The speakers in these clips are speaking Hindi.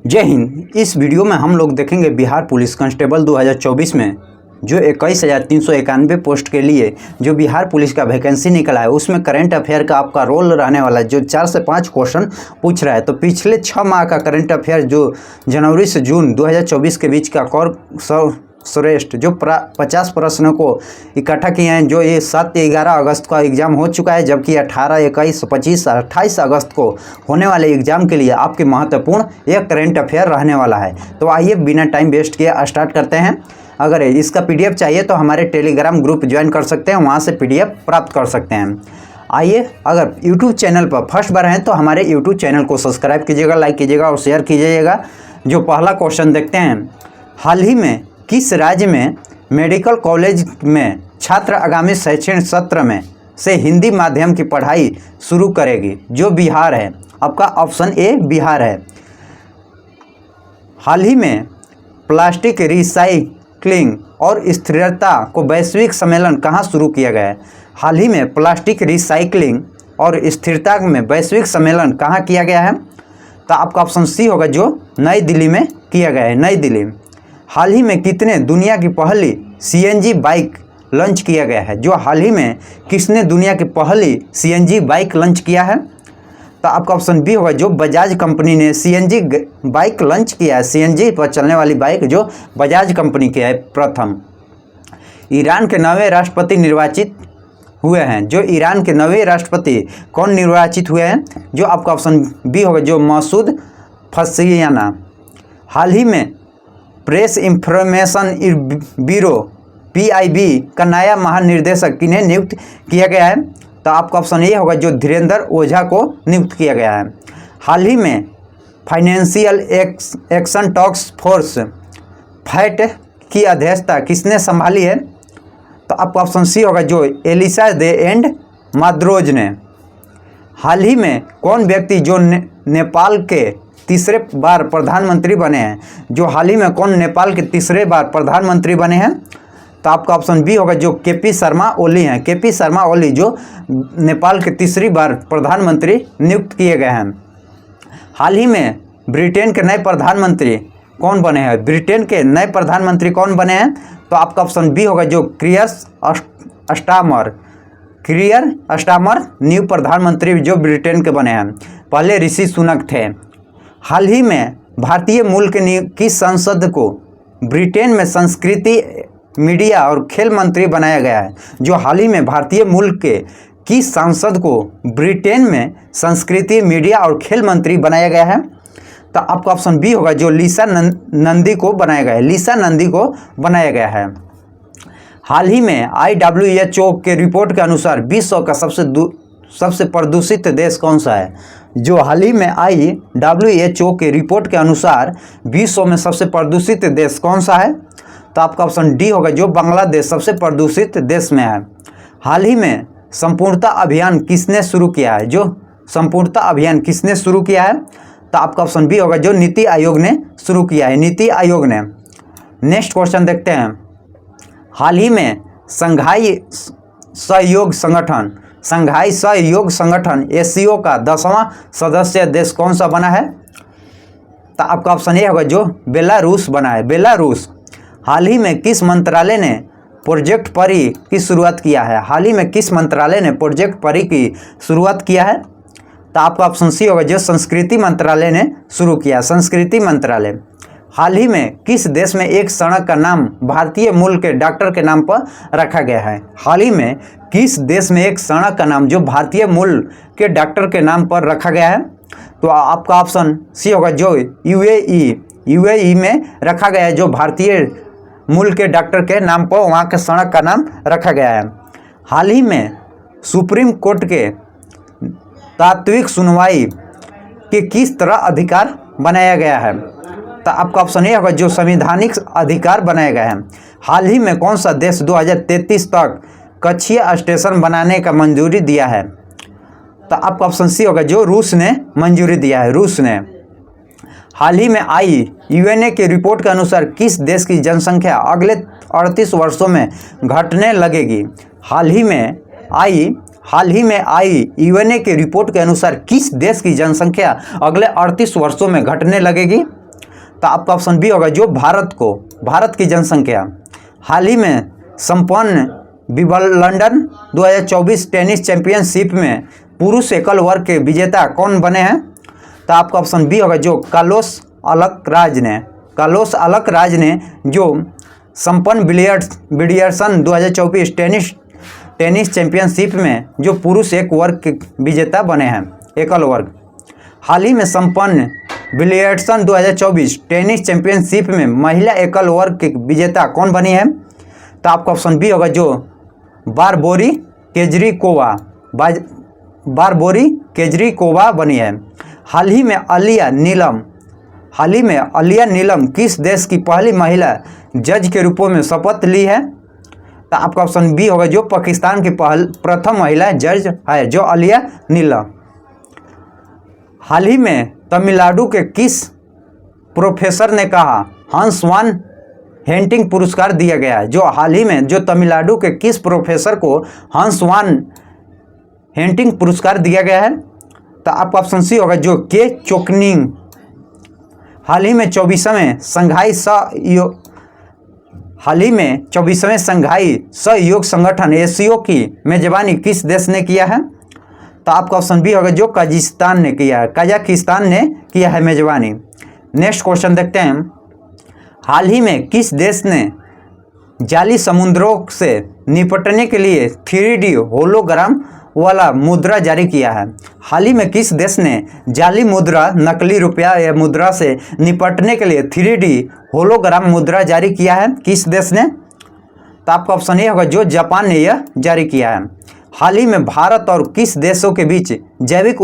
जय हिंद। इस वीडियो में हम लोग देखेंगे बिहार पुलिस कांस्टेबल 2024 में जो 21,391 पोस्ट के लिए जो बिहार पुलिस का वैकेंसी निकला है उसमें करंट अफेयर का आपका रोल रहने वाला है, जो 4 से 5 क्वेश्चन पूछ रहा है। तो पिछले 6 माह का करंट अफेयर जो जनवरी से जून 2024 के बीच का सर्वश्रेष्ठ जो 50 प्रश्नों को इकट्ठा किए हैं, जो ये 7 से 11 अगस्त का एग्ज़ाम हो चुका है, जबकि 18, 21, 25, 28 अगस्त को होने वाले एग्ज़ाम के लिए आपके महत्वपूर्ण एक करंट अफेयर रहने वाला है। तो आइए बिना टाइम वेस्ट किए स्टार्ट करते हैं। अगर इसका PDF चाहिए तो हमारे टेलीग्राम ग्रुप ज्वाइन कर सकते हैं, वहाँ से PDF प्राप्त कर सकते हैं। आइए, अगर YouTube चैनल पर फर्स्ट बार हैं तो हमारे YouTube चैनल को सब्सक्राइब कीजिएगा, लाइक कीजिएगा और शेयर कीजिएगा। जो पहला क्वेश्चन देखते हैं, हाल ही में किस राज्य में मेडिकल कॉलेज में छात्र आगामी शैक्षणिक सत्र में से हिंदी माध्यम की पढ़ाई शुरू करेगी? जो बिहार है। आपका ऑप्शन ए बिहार है। हाल ही में प्लास्टिक रिसाइक्लिंग और स्थिरता को वैश्विक सम्मेलन कहाँ शुरू किया गया है? हाल ही में प्लास्टिक रिसाइक्लिंग और स्थिरता में वैश्विक सम्मेलन कहाँ किया गया है? तो आपका ऑप्शन सी होगा, जो नई दिल्ली में किया गया है, नई दिल्ली। हाल ही में कितने दुनिया की पहली CNG बाइक लॉन्च किया गया है? जो हाल ही में किसने दुनिया की पहली CNG बाइक लॉन्च किया है? तो आपका ऑप्शन बी होगा, जो बजाज कंपनी ने CNG बाइक लॉन्च किया है। CNG पर चलने वाली बाइक जो बजाज कंपनी की है प्रथम। ईरान के नवे राष्ट्रपति निर्वाचित हुए हैं। जो ईरान के नवे राष्ट्रपति कौन निर्वाचित हुए हैं? जो आपका ऑप्शन बी होगा, जो मसूद पज़ेश्कियान। हाल ही में प्रेस इंफॉर्मेशन ब्यूरो PIB का नया महानिर्देशक किन्हें नियुक्त किया गया है? तो आपका ऑप्शन ये होगा, जो धीरेन्द्र ओझा को नियुक्त किया गया है। हाल ही में financial action task force fat की अध्यक्षता किसने संभाली है? तो आपका ऑप्शन सी होगा, जो एलिसा दे एंड माद्रोज ने। हाल ही में कौन व्यक्ति जो नेपाल के तीसरे बार प्रधानमंत्री बने हैं? जो हाल ही में कौन नेपाल के तीसरे बार प्रधानमंत्री बने हैं? तो आपका ऑप्शन बी होगा, जो KP शर्मा ओली हैं। KP शर्मा ओली जो नेपाल के तीसरी बार प्रधानमंत्री नियुक्त किए गए हैं। हाल ही में ब्रिटेन के नए प्रधानमंत्री कौन बने हैं? ब्रिटेन के नए प्रधानमंत्री कौन बने हैं? तो आपका ऑप्शन बी होगा, जो कियर स्टारमर न्यू प्रधानमंत्री जो ब्रिटेन के बने हैं। पहले ऋषि सुनक थे। हाल ही में भारतीय मूल की संसद को ब्रिटेन में संस्कृति, मीडिया और खेल मंत्री बनाया गया है। जो हाल ही में भारतीय मूल की संसद को ब्रिटेन में संस्कृति, मीडिया और खेल मंत्री बनाया गया है। तो आपका ऑप्शन बी होगा, जो लीसा नंदी को बनाया गया है। लीसा नंदी को बनाया गया है। हाल ही में IWHO के रिपोर्ट के अनुसार विश्व का सबसे प्रदूषित देश कौन सा है? जो हाल ही में IWHO के रिपोर्ट के अनुसार विश्व में सबसे प्रदूषित देश कौन सा है? तो आपका ऑप्शन डी होगा, जो बांग्लादेश सबसे प्रदूषित देश में है। हाल ही में संपूर्णता अभियान किसने शुरू किया है? जो संपूर्णता अभियान किसने शुरू किया है? तो आपका ऑप्शन बी होगा, जो नीति आयोग ने शुरू किया है, नीति आयोग ने। नेक्स्ट क्वेश्चन देखते हैं। हाल ही में शंघाई सहयोग संगठन SCO का 10वां सदस्य देश कौन सा बना है? तो आपका ऑप्शन ये होगा, जो बेलारूस बना है, बेलारूस। हाल ही में किस मंत्रालय ने प्रोजेक्ट परी की शुरुआत किया है? हाल ही में किस मंत्रालय ने प्रोजेक्ट परी की शुरुआत किया है? तो आपका ऑप्शन सी होगा, जो संस्कृति मंत्रालय ने शुरू किया, संस्कृति मंत्रालय। हाल ही में किस देश में एक सड़क का नाम भारतीय मूल के डॉक्टर के नाम पर रखा गया है? हाल ही में किस देश में एक सड़क का नाम जो भारतीय मूल के डॉक्टर के नाम पर रखा गया है? तो आपका ऑप्शन सी होगा, जो UAE में रखा गया है, जो भारतीय मूल के डॉक्टर के नाम पर वहाँ के सड़क का नाम रखा गया है। हाल ही में सुप्रीम कोर्ट के तात्विक सुनवाई के किस तरह अधिकार बनाया गया है? तो आपका ऑप्शन ये होगा, जो संवैधानिक अधिकार बनाया गया है। हाल ही में कौन सा देश 2033 तक कक्षीय स्टेशन बनाने का मंजूरी दिया है? तो आपका ऑप्शन सी होगा, जो रूस ने मंजूरी दिया है, रूस ने। हाल ही में UNA के रिपोर्ट के अनुसार किस देश की जनसंख्या अगले 38 वर्षों में घटने लगेगी? हाल ही में UNA के रिपोर्ट के अनुसार किस देश की जनसंख्या अगले 38 वर्षों में घटने लगेगी? तो आपका ऑप्शन बी होगा जो भारत की जनसंख्या। हाल ही में संपन्न विंबलडन 2024 टेनिस चैंपियनशिप में पुरुष एकल वर्ग के विजेता कौन बने हैं? तो आपका ऑप्शन बी होगा जो कार्लोस अलकराज ने जो संपन्न विलियर्सन 2024 टेनिस चैंपियनशिप में जो पुरुष एक वर्ग के विजेता बने हैं, एकल वर्ग। हाल ही में संपन्न विलियर्सन 2024 टेनिस चैंपियनशिप में महिला एकल वर्ग के विजेता कौन बनी है? तो आपका ऑप्शन बी होगा जो बारबोरी केजरीकोवा बनी है। हाल ही में अलिया नीलम किस देश की पहली महिला जज के रूप में शपथ ली है? तो आपका ऑप्शन बी होगा जो पाकिस्तान की प्रथम महिला जज है जो अलिया नीलम। हाल ही में तमिलनाडु के किस प्रोफेसर ने कहा हंस वान हेंटिंग पुरस्कार दिया गया है? जो हाल ही में जो तमिलनाडु के किस प्रोफेसर को हंस वान हेंटिंग पुरस्कार दिया गया है? तो आपका ऑप्शन सी होगा जो के चोकनिंग। हाल ही में 24वें संघाई सहयोग संगठन एशियो की मेजबानी किस देश ने किया है? तो आपका ऑप्शन बी होगा जो कजाकिस्तान ने किया है मेजबानी। नेक्स्ट क्वेश्चन देखते हैं। हाल ही में किस देश ने जाली समुद्रों से निपटने के लिए 3D होलोग्राम वाला मुद्रा जारी किया है? हाल ही में किस देश ने जाली मुद्रा नकली रुपया या मुद्रा से निपटने के लिए 3D होलोग्राम मुद्रा जारी किया है? किस देश ने? तो आपका ऑप्शन ए होगा जो जापान ने यह जारी किया है। हाल ही में भारत और किस देशों के बीच जैविक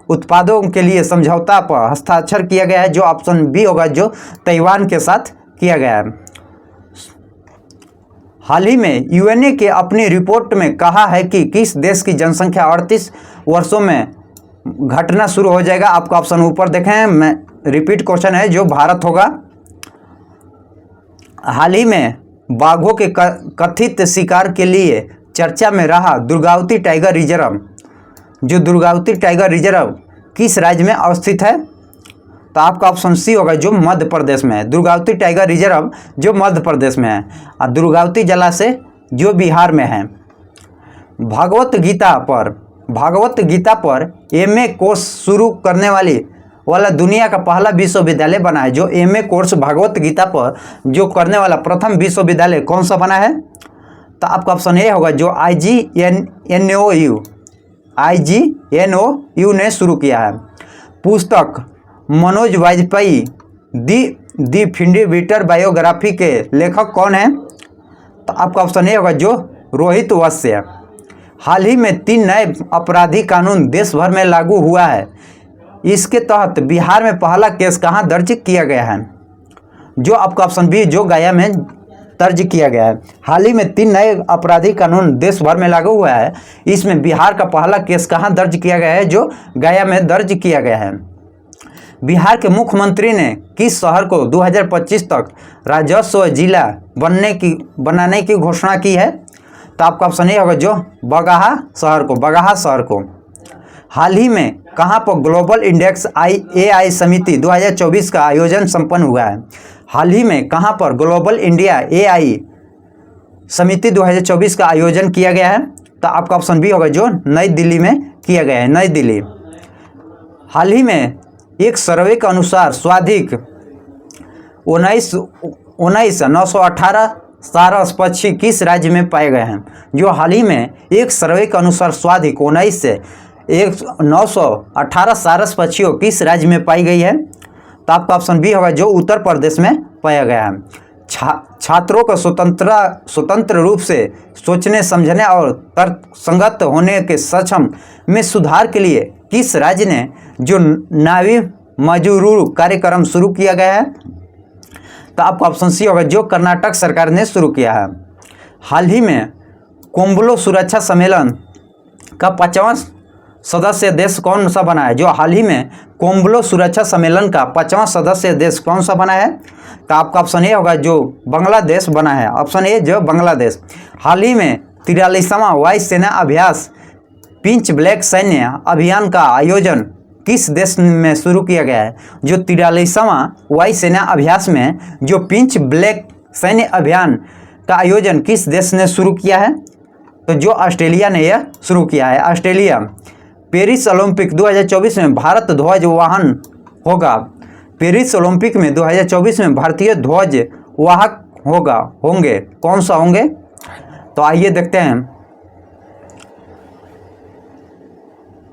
उत्पादों के लिए समझौता पर हस्ताक्षर किया गया है? जो ऑप्शन बी होगा जो ताइवान के साथ किया गया है। हाल ही में यूएनए के अपनी रिपोर्ट में कहा है कि किस देश की जनसंख्या 38 वर्षों में घटना शुरू हो जाएगा? आपका ऑप्शन ऊपर देखें, मैं रिपीट क्वेश्चन है जो भारत होगा। हाल ही में बाघों के कथित शिकार के लिए चर्चा में रहा दुर्गावती टाइगर रिजर्व किस राज्य में अवस्थित है? तो आपका ऑप्शन सी होगा जो मध्य प्रदेश में है। दुर्गावती टाइगर रिजर्व जो मध्य प्रदेश में है और दुर्गावती जलाशय जो बिहार में है। भगवत गीता पर MA कोर्स शुरू करने वाला दुनिया का पहला विश्वविद्यालय बना है। जो MA कोर्स भगवत गीता पर जो करने वाला प्रथम विश्वविद्यालय कौन सा बना है? तो आपका ऑप्शन ए होगा जो IGNOU ने शुरू किया है। पुस्तक मनोज वाजपेयी दी फिंडीबीटर बायोग्राफी के लेखक कौन है? तो आपका ऑप्शन ए होगा जो रोहित वत्स। हाल ही में 3 नए आपराधिक कानून देश भर में लागू हुआ है। इसके तहत बिहार में पहला केस कहां दर्ज किया गया है? जो आपका ऑप्शन बी जो गया में दर्ज किया गया है। हाल ही में 3 नए आपराधिक कानून देश भर में लागू हुआ है। इसमें बिहार का पहला केस कहां दर्ज किया गया है? जो गया में दर्ज किया गया है। बिहार के मुख्यमंत्री ने किस शहर को 2025 तक राजस्व जिला बनाने की घोषणा की है? तो आपका ऑप्शन ए होगा जो बगहा शहर को। हाल ही में कहां पर ग्लोबल इंडेक्स AI समिति 2024 का आयोजन संपन्न हुआ है? हाल ही में कहां पर ग्लोबल इंडिया AI समिति 2024 का आयोजन किया गया है? तो आपका ऑप्शन बी होगा जो नई दिल्ली में किया गया है, नई दिल्ली। हाल ही में एक सर्वे के अनुसार सर्वाधिक 19,918 सारस पक्षी किस राज्य में पाए गए हैं? जो हाल ही में एक सर्वे के अनुसार सर्वाधिक 918 सारस पक्षियों किस राज्य में पाई गई है? तो आपका ऑप्शन बी होगा जो उत्तर प्रदेश में पाया गया है। छात्रों को स्वतंत्र रूप से सोचने समझने और तर्कसंगत होने के सक्षम में सुधार के लिए किस राज्य ने जो नावी मजूरू कार्यक्रम शुरू किया गया है? तो आपका ऑप्शन सी होगा जो कर्नाटक सरकार ने शुरू किया है। हाल ही में कोम्बलो सुरक्षा सम्मेलन का 5वां सदस्य देश कौन सा बना है? जो हाल ही में कोम्बलो सुरक्षा सम्मेलन का 5वां सदस्य देश कौन सा बना है? तो आपका ऑप्शन ए होगा जो बांग्लादेश बना है। ऑप्शन ए जो बांग्लादेश। हाल ही में 43वां वायु सेना अभ्यास पिंच ब्लैक सैन्य अभियान का आयोजन किस देश में शुरू किया गया है? जो 43वां वायुसेना अभ्यास में जो पिंच ब्लैक सैन्य अभियान का आयोजन किस देश ने शुरू किया है? तो जो ऑस्ट्रेलिया ने यह शुरू किया है, ऑस्ट्रेलिया। पेरिस ओलंपिक 2024 में भारत ध्वज वाहन होगा। पेरिस ओलंपिक में 2024 में भारतीय ध्वज वाहक होंगे। कौन सा होंगे? तो आइए देखते हैं।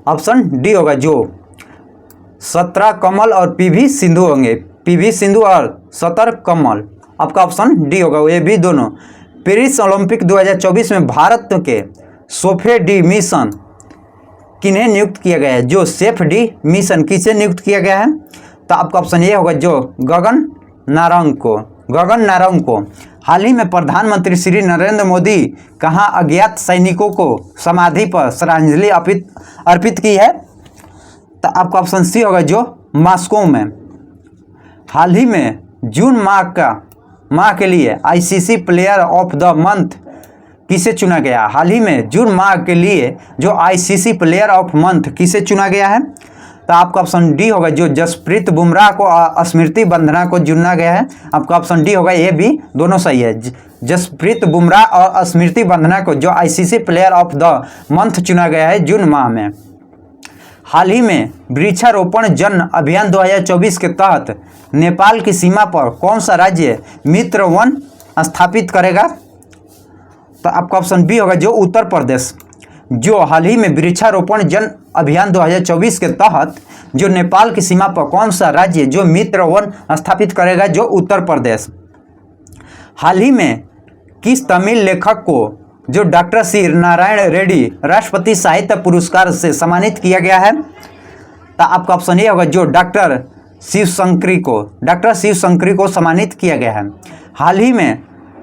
ऑप्शन डी होगा, जो 17 कमल और पीवी सिंधु होंगे। पीवी सिंधु और 17 कमल, आपका ऑप्शन डी होगा, ये भी दोनों। पेरिस ओलंपिक 2024 में भारत के सोफे डी मिशन किन्हें नियुक्त किया गया है? जो सेफ डी मिशन किसे नियुक्त किया गया है? तो आपका ऑप्शन ये होगा, जो गगन नारंग को। हाल ही में प्रधानमंत्री श्री नरेंद्र मोदी कहाँ अज्ञात सैनिकों को समाधि पर श्रद्धांजलि अर्पित की है? तो आपका ऑप्शन सी होगा, जो मॉस्को में। हाल ही में जून माह के लिए ICC player of the month किसे चुना गया? हाल ही में जून माह के लिए जो आईसीसी प्लेयर ऑफ मंथ किसे चुना गया है? तो आपका ऑप्शन डी होगा, जो जसप्रीत बुमराह को स्मृति बंदना को चुना गया है। आपका ऑप्शन डी होगा, ये भी दोनों सही है। जसप्रीत बुमराह और स्मृति बंदना को जो ICC player of the month चुना गया है जून माह में। हाल ही में वृक्षारोपण जन अभियान 2024 के तहत नेपाल की सीमा पर कौन सा राज्य मित्र वन स्थापित करेगा? तो आपका ऑप्शन बी होगा, जो उत्तर प्रदेश। जो हाल ही में वृक्षारोपण जन अभियान 2024 के तहत जो नेपाल की सीमा पर कौन सा राज्य जो मित्र वन स्थापित करेगा? जो उत्तर प्रदेश। हाल ही में किस तमिल लेखक को जो डॉक्टर सी नारायण रेड्डी राष्ट्रपति साहित्य पुरस्कार से सम्मानित किया गया है? तो आपका ऑप्शन ये होगा, जो डॉक्टर शिव शंकरी को सम्मानित किया गया है। हाल ही में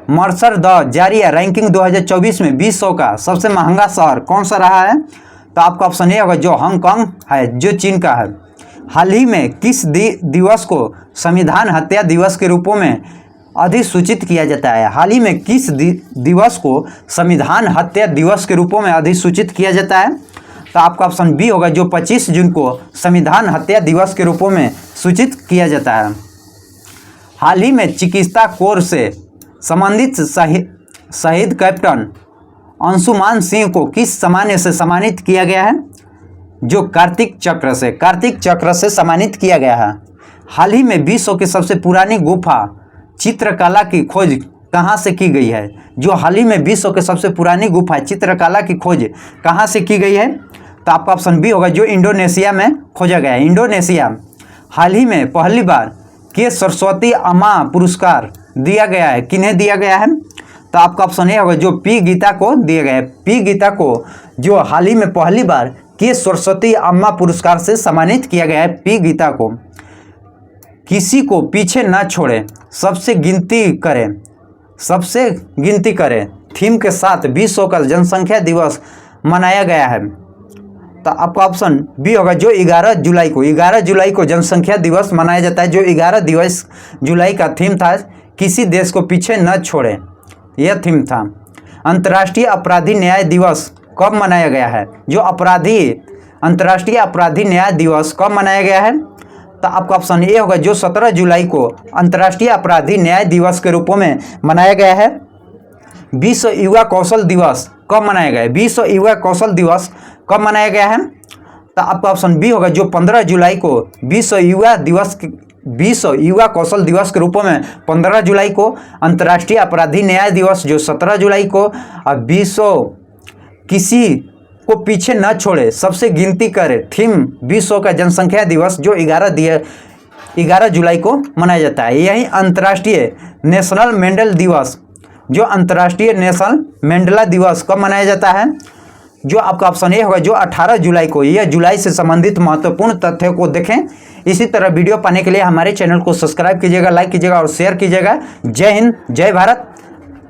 मर्सर द जारिया रैंकिंग 2024 में विश्व का सबसे महंगा शहर कौन सा रहा है? तो आपका ऑप्शन ये होगा, जो हांगकांग है, जो चीन का है। हाल ही में किस दिवस को संविधान हत्या दिवस के रूपों में अधिसूचित किया जाता है? हाल ही में किस दिवस को संविधान हत्या दिवस के रूपों में अधिसूचित किया जाता है? तो आपका ऑप्शन बी होगा, जो 25 जून को संविधान हत्या दिवस के रूपों में सूचित किया जाता है। हाल ही में चिकित्सा कोर से संबंधित शहीद कैप्टन अंशुमान सिंह को किस सम्मान से सम्मानित किया गया है? जो कार्तिक चक्र से सम्मानित किया गया है। हाल ही में विश्व की सबसे पुरानी गुफा चित्रकला की खोज कहाँ से की गई है? जो हाल ही में विश्व के सबसे पुरानी गुफा चित्रकला की खोज कहाँ से की गई है? तो आपका ऑप्शन बी होगा, जो इंडोनेशिया में खोजा गया है। इंडोनेशिया। हाल ही में पहली बार के सरस्वती अम्मा पुरस्कार दिया गया है, किन्हें दिया गया है? तो आपका ऑप्शन ए होगा, जो पी गीता को दिया गया है। पी गीता को जो हाल ही में पहली बार के सरस्वती अम्मा पुरस्कार से सम्मानित किया गया है, पी गीता को। किसी को पीछे न छोड़े, सबसे गिनती करें थीम के साथ विश्व का जनसंख्या दिवस मनाया गया है। तो आपका ऑप्शन बी होगा, जो 11 जुलाई को जनसंख्या दिवस मनाया जाता है। जो 11 जुलाई का थीम था, किसी देश को पीछे न छोड़े, यह थीम था। अंतर्राष्ट्रीय अपराधी न्याय दिवस कब मनाया गया है? जो अंतर्राष्ट्रीय अपराधी न्याय दिवस कब मनाया गया है? तो आपका ऑप्शन ए होगा, जो 17 जुलाई को अंतर्राष्ट्रीय अपराधी न्याय दिवस के रूपों में मनाया गया है। विश्व युवा कौशल दिवस कब मनाया गया है? विश्व युवा कौशल दिवस कब मनाया गया है? तो आपका ऑप्शन बी होगा, जो 15 जुलाई को विश्व युवा कौशल दिवस के रूपों में 15 जुलाई को। अंतर्राष्ट्रीय अपराधी न्याय दिवस जो 17 जुलाई को। और विश्व किसी को पीछे न छोड़े, सबसे गिनती करे थीम विश्व का जनसंख्या दिवस जो 11 जुलाई को मनाया जाता है। यही अंतर्राष्ट्रीय नेशनल मेंडल दिवस, जो अंतर्राष्ट्रीय नेशनल मेंडला दिवस कब मनाया जाता है? जो आपका ऑप्शन ए होगा, जो 18 जुलाई को। यह जुलाई से संबंधित महत्वपूर्ण तथ्यों को देखें। इसी तरह वीडियो पाने के लिए हमारे चैनल को सब्सक्राइब कीजिएगा, लाइक कीजिएगा और शेयर कीजिएगा। जय हिंद, जय भारत।